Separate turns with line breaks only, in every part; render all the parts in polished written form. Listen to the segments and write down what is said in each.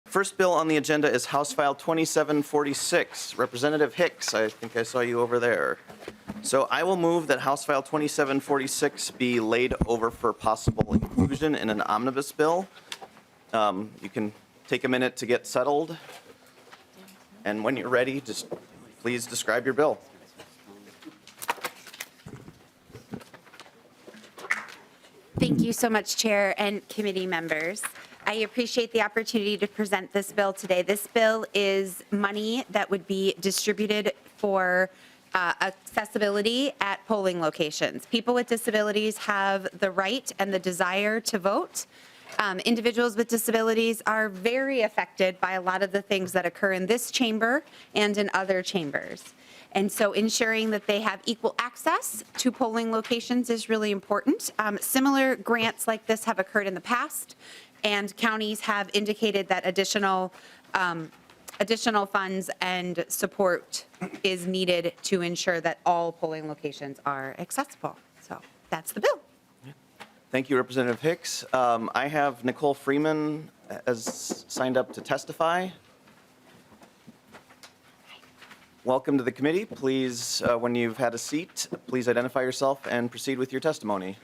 First bill on the agenda is House File 2746. Representative Hicks, I think I saw you over there. So I will move that House File 2746 be laid over for possible inclusion in an omnibus bill. You can take a minute to get settled. And when you're ready, just please describe your bill.
Thank you so much, Chair and committee members. I appreciate the opportunity to present this bill today. This bill is money that would be distributed for accessibility at polling locations. People with disabilities have the right and the desire to vote. Individuals with disabilities are very affected by a lot of the things that occur in this chamber and in other chambers. And so ensuring that they have equal access to polling locations is really important. Similar grants like this have occurred in the past, and counties have indicated that additional funds and support is needed to ensure that all polling locations are accessible. So that's the bill.
Thank you, Representative Hicks. I have Nicole Freeman as signed up to testify. Welcome to the committee. Please, when you've had a seat, please identify yourself and proceed with your testimony.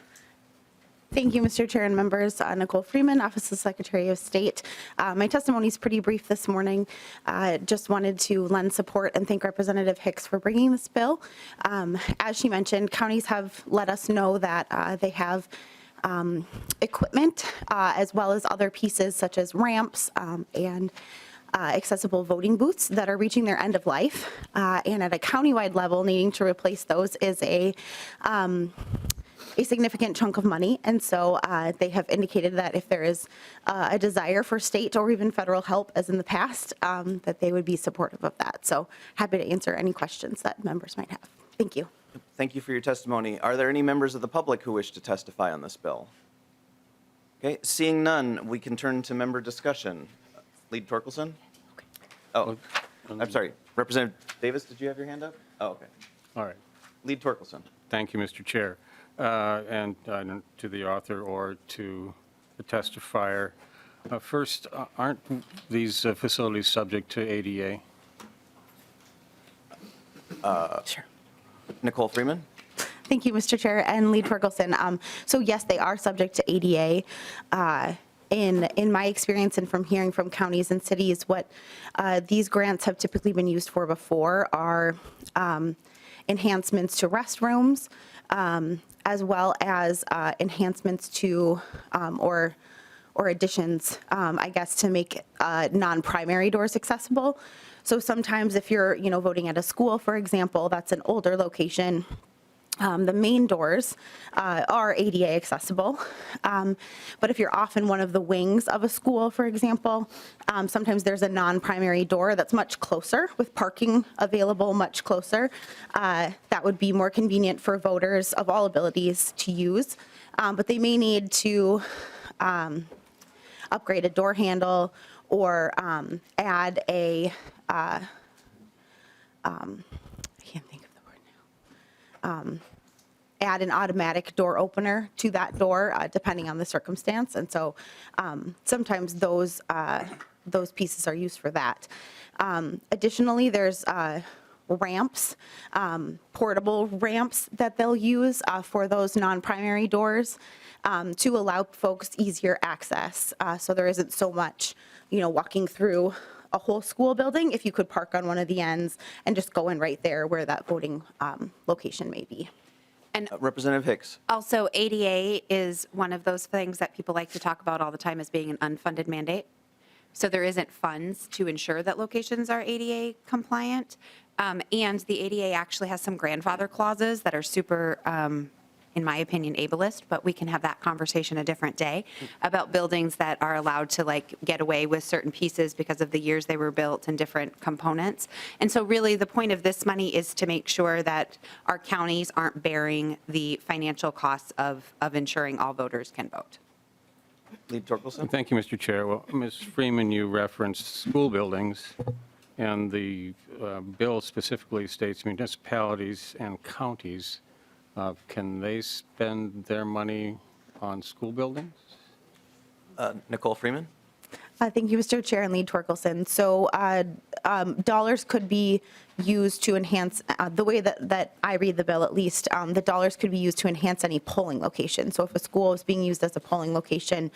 Thank you, Mr. Chair and members. Nicole Freeman, Office of Secretary of State. My testimony is pretty brief this morning. Just wanted to lend support and thank Representative Hicks for bringing this bill. As she mentioned, counties have let us know that they have equipment as well as other pieces such as ramps and accessible voting booths that are reaching their end of life. And at a countywide level, needing to replace those is a significant chunk of money. And so they have indicated that if there is a desire for state or even federal help, as in the past, that they would be supportive of that. So happy to answer any questions that members might have. Thank you.
Thank you for your testimony. Are there any members of the public who wish to testify on this bill? Okay, seeing none, we can turn to member discussion. Lead Torkelson? Oh, I'm sorry. Representative Davis, did you have your hand up? Oh, okay.
All right.
Lead Torkelson.
Thank you, Mr. Chair. And to the author or to the testifier. First, aren't these facilities subject to ADA?
Sure.
Nicole Freeman?
Thank you, Mr. Chair and Lead Ferguson. So yes, they are subject to ADA. In my experience and from hearing from counties and cities, what these grants have typically been used for before are enhancements to restrooms, as well as enhancements to or additions, I guess, to make non-primary doors accessible. So sometimes if you're, voting at a school, for example, that's an older location. The main doors are ADA accessible, but if you're off in one of the wings of a school, for example, sometimes there's a non-primary door that's much closer with parking available much closer. That would be more convenient for voters of all abilities to use, but they may need to upgrade a door handle or add a I can't think of the word now. Add an automatic door opener to that door, depending on the circumstance, and so sometimes those pieces are used for that. Additionally, there's ramps, portable ramps that they'll use for those non-primary doors to allow folks easier access. So there isn't so much, walking through a whole school building if you could park on one of the ends and just go in right there where that voting location may be.
And
Representative Hicks.
also ADA is one of those things that people like to talk about all the time as being an unfunded mandate. So there isn't funds to ensure that locations are ADA compliant. And the ADA actually has some grandfather clauses that are super, in my opinion, ableist, but we can have that conversation a different day about buildings that are allowed to get away with certain pieces because of the years they were built and different components. And so really the point of this money is to make sure that our counties aren't bearing the financial costs of ensuring all voters can vote.
Lead Torkelson.
Thank you, Mr. Chair. Well, Ms. Freeman, you referenced school buildings, and the bill specifically states municipalities and counties. Can they spend their money on school buildings?
Nicole Freeman.
Thank you, Mr. Chair and Lead Torkelson. So dollars could be used to enhance, the way that I read the bill at least, the dollars could be used to enhance any polling location. So if a school is being used as a polling location,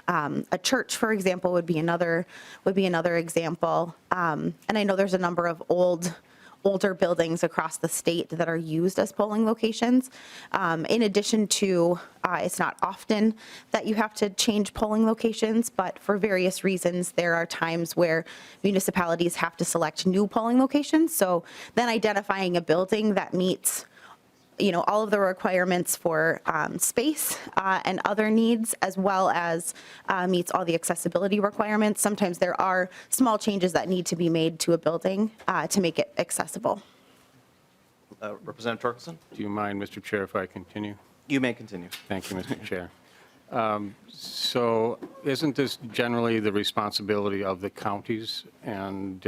a church, for example, would be another example. And I know there's a number of older buildings across the state that are used as polling locations. In addition to, it's not often that you have to change polling locations, but for various reasons, there are times where municipalities have to select new polling locations. So then identifying a building that meets all of the requirements for space and other needs, as well as meets all the accessibility requirements. Sometimes there are small changes that need to be made to a building to make it accessible.
Representative Torkelson?
Do you mind, Mr. Chair, if I continue?
You may continue.
Thank you, Mr. Chair. So isn't this generally the responsibility of the counties? And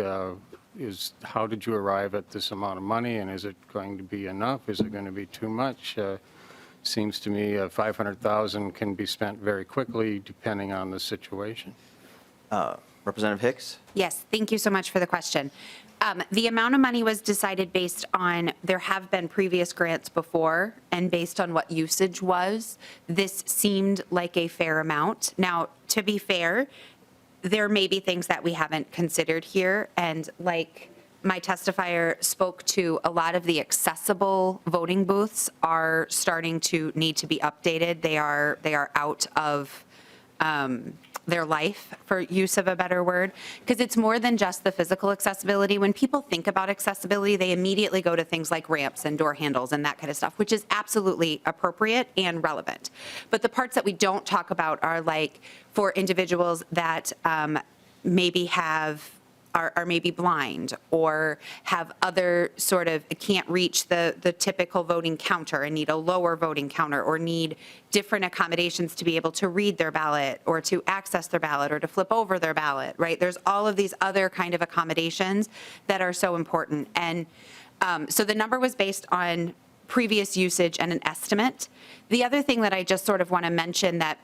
how did you arrive at this amount of money, and is it going to be enough? Is it going to be too much? Seems to me $500,000 can be spent very quickly depending on the situation.
Representative Hicks?
Yes, thank you so much for the question. The amount of money was decided based on, there have been previous grants before, and based on what usage was, this seemed like a fair amount. Now, to be fair, there may be things that we haven't considered here, and like my testifier spoke to, a lot of the accessible voting booths are starting to need to be updated. They are out of their life, for use of a better word, because it's more than just the physical accessibility. When people think about accessibility, they immediately go to things like ramps and door handles and that kind of stuff, which is absolutely appropriate and relevant. But the parts that we don't talk about are like for individuals that maybe are maybe blind or have other sort of can't reach the typical voting counter and need a lower voting counter, or need different accommodations to be able to read their ballot or to access their ballot or to flip over their ballot, right? There's all of these other kind of accommodations that are so important. And so the number was based on previous usage and an estimate. The other thing that I just sort of want to mention that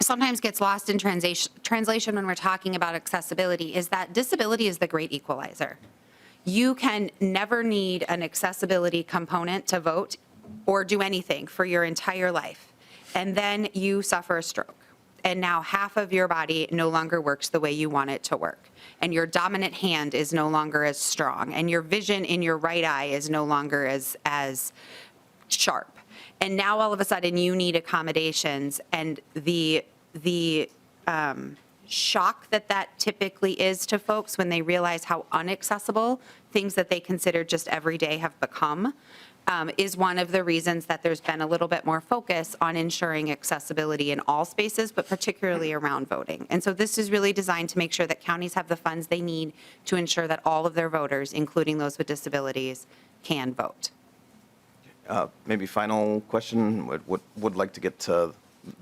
sometimes gets lost in translation when we're talking about accessibility is that disability is the great equalizer. You can never need an accessibility component to vote or do anything for your entire life, and then you suffer a stroke. And now half of your body no longer works the way you want it to work. And your dominant hand is no longer as strong. And your vision in your right eye is no longer as sharp. And now all of a sudden you need accommodations, and the shock that typically is to folks when they realize how inaccessible things that they consider just every day have become is one of the reasons that there's been a little bit more focus on ensuring accessibility in all spaces, but particularly around voting. And so this is really designed to make sure that counties have the funds they need to ensure that all of their voters, including those with disabilities, can vote.
Maybe final question, would like to get to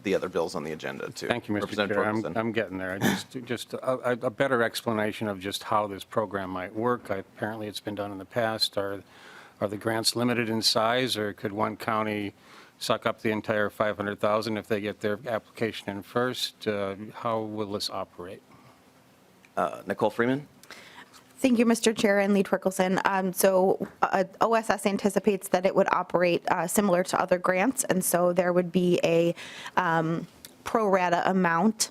the other bills on the agenda too.
Thank you, Mr. Chair. I'm getting there. Just a better explanation of just how this program might work. Apparently, it's been done in the past. Are the grants limited in size, or could one county suck up the entire $500,000 if they get their application in first? How will this operate?
Nicole Freeman?
Thank you, Mr. Chair and Lead Torkelson. So OSS anticipates that it would operate similar to other grants, and so there would be a pro rata amount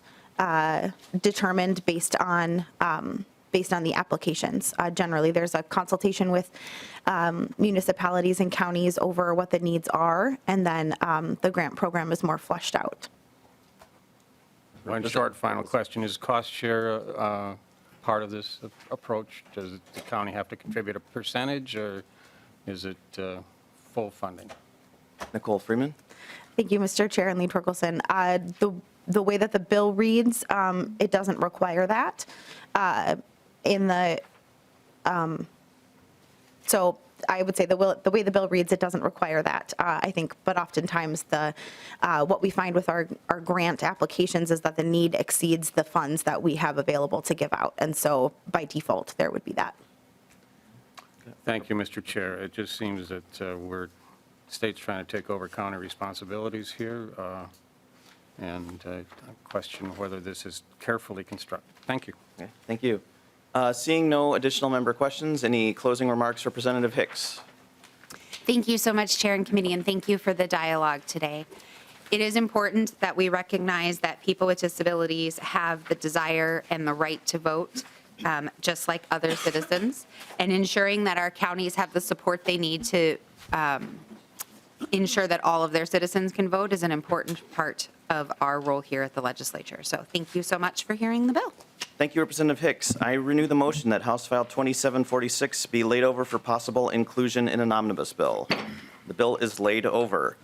determined based on the applications. Generally, there's a consultation with municipalities and counties over what the needs are, and then the grant program is more fleshed out.
One short final question. Is cost share part of this approach? Does the county have to contribute a percentage, or is it full funding?
Nicole Freeman?
Thank you, Mr. Chair and Lead Torkelson. The way that the bill reads, it doesn't require that. So I would say the way the bill reads, it doesn't require that, I think, but oftentimes what we find with our grant applications is that the need exceeds the funds that we have available to give out. And so by default, there would be that.
Thank you, Mr. Chair. It just seems that state's trying to take over county responsibilities here. and question whether this is carefully constructed. Thank you.
Okay, thank you. Seeing no additional member questions, any closing remarks, Representative Hicks?
Thank you so much, Chair and Committee, and thank you for the dialogue today. It is important that we recognize that people with disabilities have the desire and the right to vote, just like other citizens, and ensuring that our counties have the support they need to ensure that all of their citizens can vote is an important part of our role here at the legislature. So thank you so much for hearing the bill.
Thank you, Representative Hicks. I renew the motion that House File 2746 be laid over for possible inclusion in an omnibus bill. The bill is laid over.